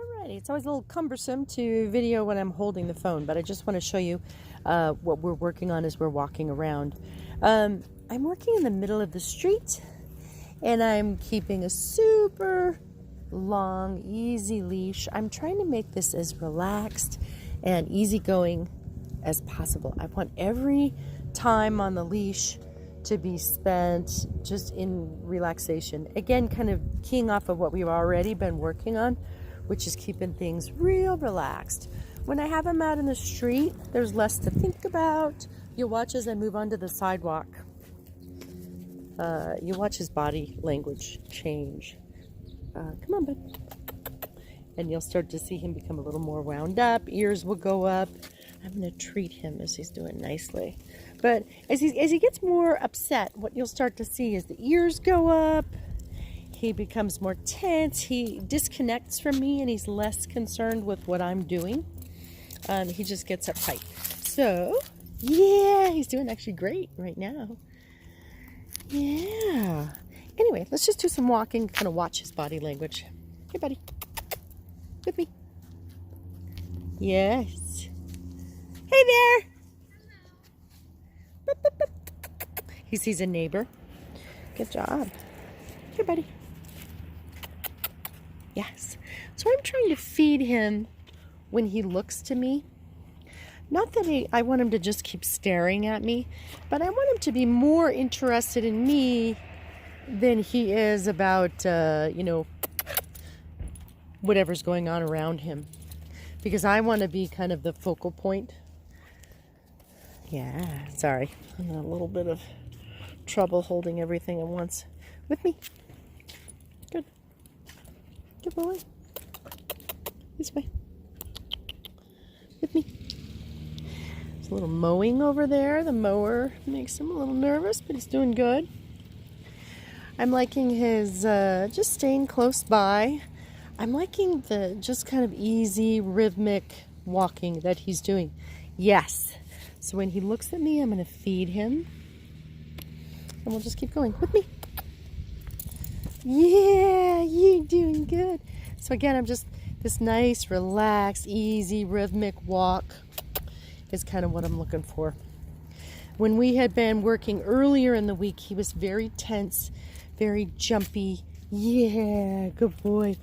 Alrighty, it's always a little cumbersome to video when I'm holding the phone, but I just want to show you what we're working on as we're walking around. I'm working in the middle of the street, and I'm keeping a super long, easy leash. I'm trying to make this as relaxed and easygoing as possible. I want every time on the leash to be spent just in relaxation. Again, kind of keying off of what we've already been working on, which is keeping things real relaxed. When I have him out in the street, there's less to think about. You'll watch as I move onto the sidewalk. You'll watch his body language change. Come on, bud. And you'll start to see him become a little more wound up. Ears will go up. I'm going to treat him as he's doing nicely. But as he gets more upset, what you'll start to see is the ears go up. He becomes more tense. He disconnects from me, and he's less concerned with what I'm doing. He just gets uptight. So, yeah, he's doing actually great right now. Yeah. Anyway, let's just do some walking, kind of watch his body language. Hey, buddy. With me. Yes. Hey there. Boop, boop, boop. He sees a neighbor. Good job. Here, buddy. Yes. So I'm trying to feed him when he looks to me. Not that I want him to just keep staring at me, but I want him to be more interested in me than he is about, whatever's going on around him. Because I want to be kind of the focal point. Yeah, sorry. I'm in a little bit of trouble holding everything at once. With me. Good. Good boy. This way. With me. There's a little mowing over there. The mower makes him a little nervous, but he's doing good. I'm liking his just staying close by. I'm liking the just kind of easy, rhythmic walking that he's doing. Yes. So when he looks at me, I'm going to feed him. And we'll just keep going. With me. Yeah, you're doing good. So again, I'm just, this nice, relaxed, easy, rhythmic walk is kind of what I'm looking for. When we had been working earlier in the week, he was very tense, very jumpy. Yeah, good boy.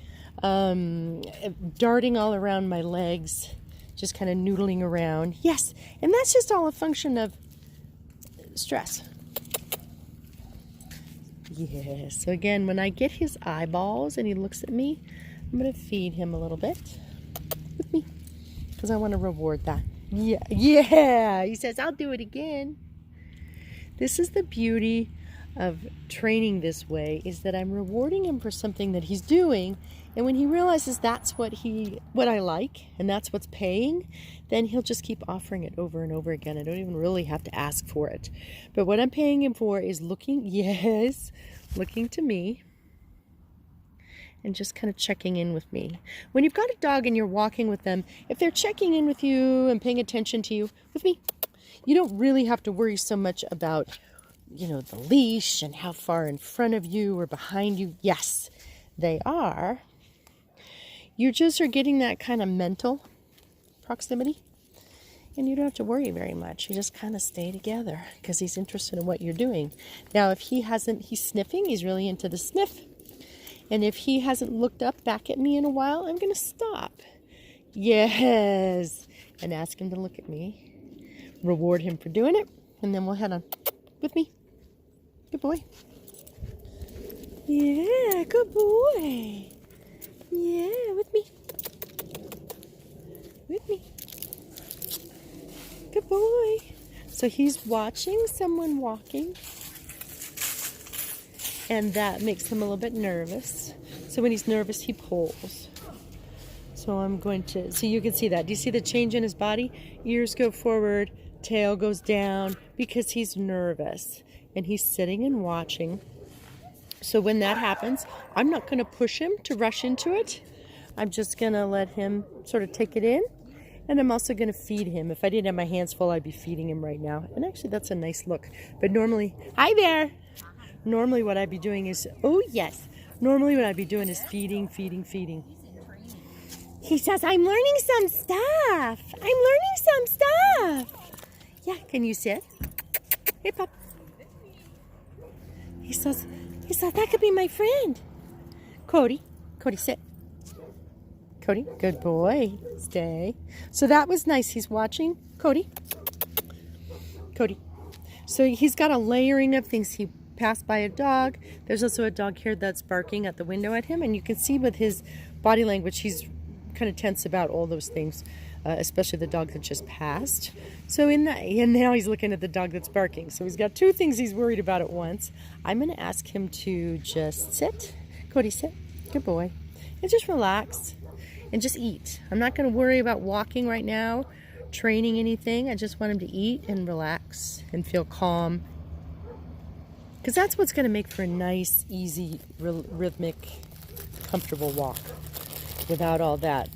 Darting all around my legs, just kind of noodling around. Yes, and that's just all a function of stress. Yeah, so again, when I get his eyeballs and he looks at me, I'm going to feed him a little bit with me because I want to reward that. Yeah, he says, I'll do it again. This is the beauty of training this way, is that I'm rewarding him for something that he's doing, and when he realizes that's what I like and that's what's paying, then he'll just keep offering it over and over again. I don't even really have to ask for it. But what I'm paying him for is looking to me and just kind of checking in with me. When you've got a dog and you're walking with them, if they're checking in with you and paying attention to you, with me, you don't really have to worry so much about the leash and how far in front of you or behind you. Yes, they are. You just are getting that kind of mental proximity, and you don't have to worry very much. You just kind of stay together because he's interested in what you're doing. Now, if he's sniffing, he's really into the sniff. And if he hasn't looked up back at me in a while, I'm going to stop. Yes. And ask him to look at me. Reward him for doing it, and then we'll head on. With me. Good boy. Yeah, good boy. Yeah, with me. With me. Good boy. So he's watching someone walking, and that makes him a little bit nervous. So when he's nervous, he pulls. So so you can see that. Do you see the change in his body? Ears go forward, tail goes down because he's nervous. And he's sitting and watching. So when that happens, I'm not going to push him to rush into it. I'm just going to let him sort of take it in. And I'm also going to feed him. If I didn't have my hands full, I'd be feeding him right now. And actually, that's a nice look. But normally, hi there. Normally what I'd be doing is, oh yes. Normally what I'd be doing is feeding. He says, I'm learning some stuff. I'm learning some stuff. Yeah, can you sit? Hey, Pop. He says, that could be my friend. Cody, sit. Cody, good boy. Stay. So that was nice. He's watching. Cody. So he's got a layering of things. He passed by a dog. There's also a dog here that's barking at the window at him. And you can see with his body language, he's kind of tense about all those things, especially the dog that just passed. So and now he's looking at the dog that's barking. So he's got two things he's worried about at once. I'm going to ask him to just sit. Cody, sit. Good boy. And just relax and just eat. I'm not going to worry about walking right now, training anything. I just want him to eat and relax and feel calm. Because that's what's going to make for a nice, easy, rhythmic, comfortable walk without all that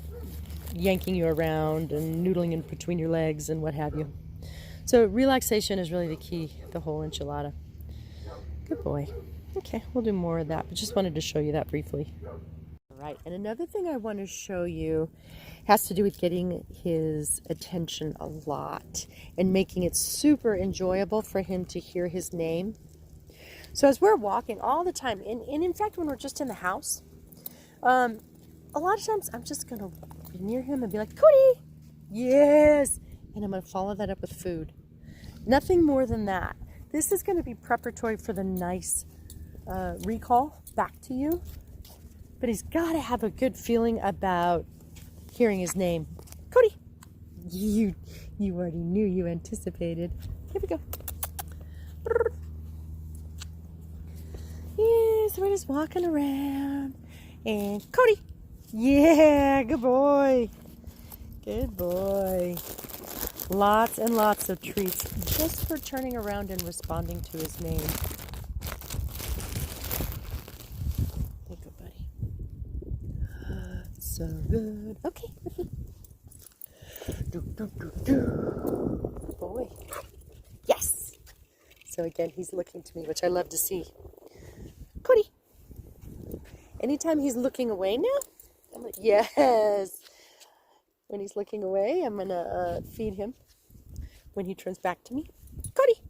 yanking you around and noodling in between your legs and what have you. So relaxation is really the key, the whole enchilada. Good boy. Okay, we'll do more of that, but just wanted to show you that briefly. All right, and another thing I want to show you has to do with getting his attention a lot and making it super enjoyable for him to hear his name. So as we're walking all the time, and in fact when we're just in the house, a lot of times I'm just going to be near him and be like, Cody, yes, and I'm going to follow that up with food. Nothing more than that. This is going to be preparatory for the nice recall back to you, but he's got to have a good feeling about hearing his name. Cody, you already knew, you anticipated. Here we go. Yes, we're just walking around. And Cody, yeah, good boy. Good boy. Lots and lots of treats just for turning around and responding to his name. Hey, good buddy. So good. Okay, okay. Good boy. Yes. So again, he's looking to me, which I love to see. Cody. Anytime he's looking away now, I'm like, yes. When he's looking away, I'm going to feed him. When he turns back to me, Cody,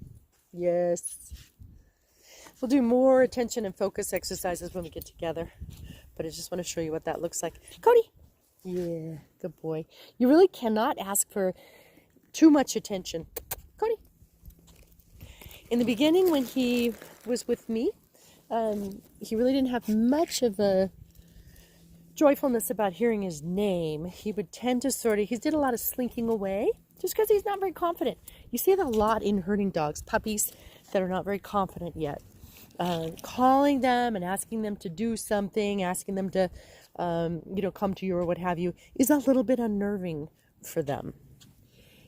yes. We'll do more attention and focus exercises when we get together. But I just want to show you what that looks like. Cody, yeah, good boy. You really cannot ask for too much attention. Cody. In the beginning, when he was with me, he really didn't have much of a joyfulness about hearing his name. He would tend to he did a lot of slinking away just because he's not very confident. You see that a lot in herding dogs, puppies that are not very confident yet. Calling them and asking them to do something, asking them to, come to you or what have you, is a little bit unnerving for them.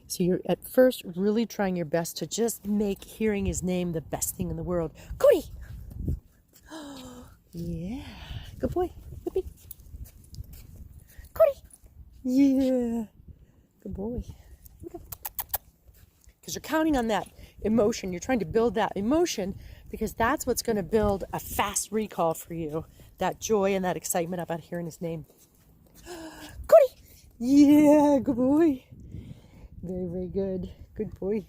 So you're at first really trying your best to just make hearing his name the best thing in the world. Cody! Yeah, good boy. Good. Cody. Yeah, good boy. Because you're counting on that emotion. You're trying to build that emotion because that's what's going to build a fast recall for you. That joy and that excitement about hearing his name. Cody. Yeah, good boy. Very, very good. Good boy.